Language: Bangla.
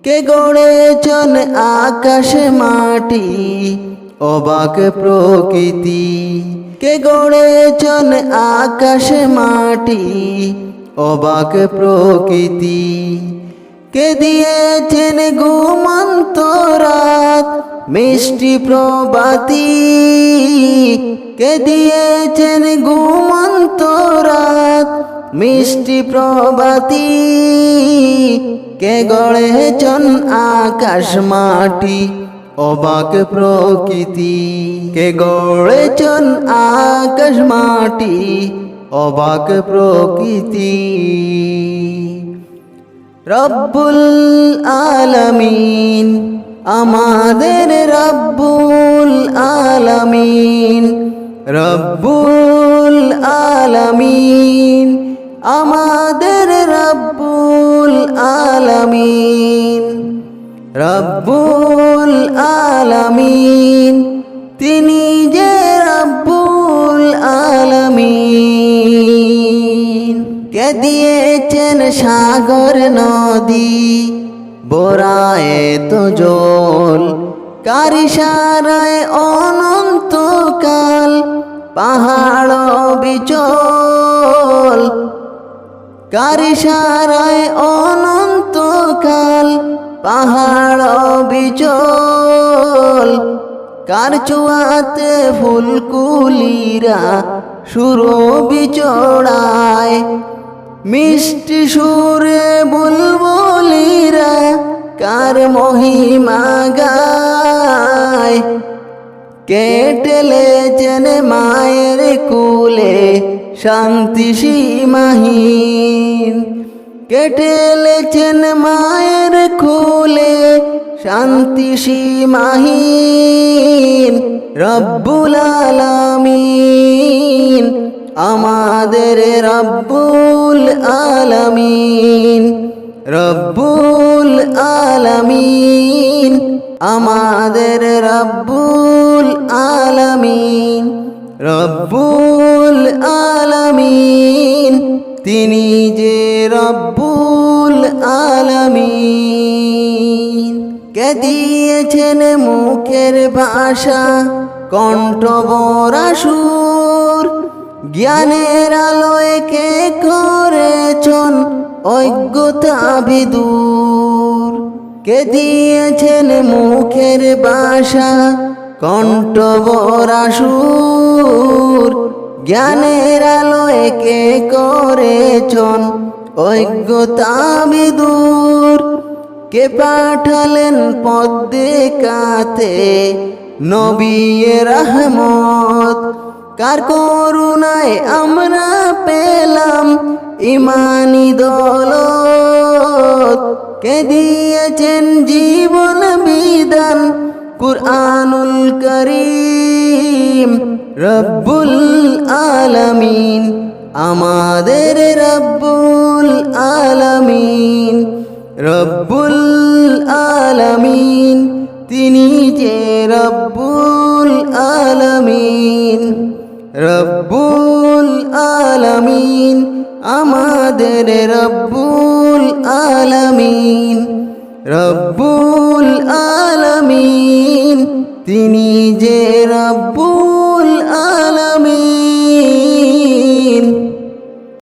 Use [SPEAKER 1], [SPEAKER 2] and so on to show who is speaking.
[SPEAKER 1] কে গড়েছেন আকাশ মাটি অবাক প্রকৃতি, কে গড়েছেন আকাশ মাটি অবাক প্রকৃতি, কে দিয়েছেন ঘুমন্ত রাত মিষ্টি প্রভাতী, কে দিয়েছেন ঘুমন্ত রাত মিষ্টি প্রভাতী, কে গড়েছেন আকাশ মাটি অবাক প্রকৃতি, কে গড়েছেন আকাশ মাটি অবাক প্রকৃতি। রব্বুল আলামিন আমাদের রব্বুল আলামিন, রব্বুল আলামিন আমাদের রব্বুল আলামিন, রব্বুল আলামিন তিনি যে রব্বুল আলামিন। কে দিয়েছেন সাগর নদী বরায়ে তো জল, কার ইশারায় অনন্তকাল পাহাড় বিচল, কার ইশারায় অনন্তকাল পাহাড় বিচল, কার চুয়াতে ফুলকুলিরা সুরভি চড়ায়, মিষ্টি সুরে বুলবুলিরা কার মহিমা গায়, কেটেলেছেন মায়ের কুলে শান্তি সীমাহীন, কেটেলেছেন মায়ের কুলে শান্তি সীমাহীন। রব্বুল আলামিন আমাদের রব্বুল আলামিন, রব্বুল আলামিন আমাদের রব্বুল আলামিন, রব্বুল আলামিন তিনি যে রব্বুল আলামিন। কে দিয়েছেন মুখের ভাষা কণ্ঠ ভরা সুর, জ্ঞানের আলোয় কে করেছেন অজ্ঞতা বিদূর, কে দিয়েছেন মুখের ভাষা কণ্ঠ ভরা সুর, জ্ঞানের আলোয় কে করেছেন অজ্ঞতা বিদূর, কে পাঠালেন পথ দেখাতে নবী রহমত, কার করুণায় আমরা পেলাম ইমানি দৌলত, কে দিয়েছেন জীবন বিধান কুরআনুল কারীম। রব্বুল আলামিন আমাদের রব্বুল আলামিন, রব্বুল আলামিন তিনি যে রব্বুল আলামিন, রব্বুল আলামিন আমাদের রব্বুল আলামিন, রব্বুল আলামিন তিনি যে রব্বুল আলামিন।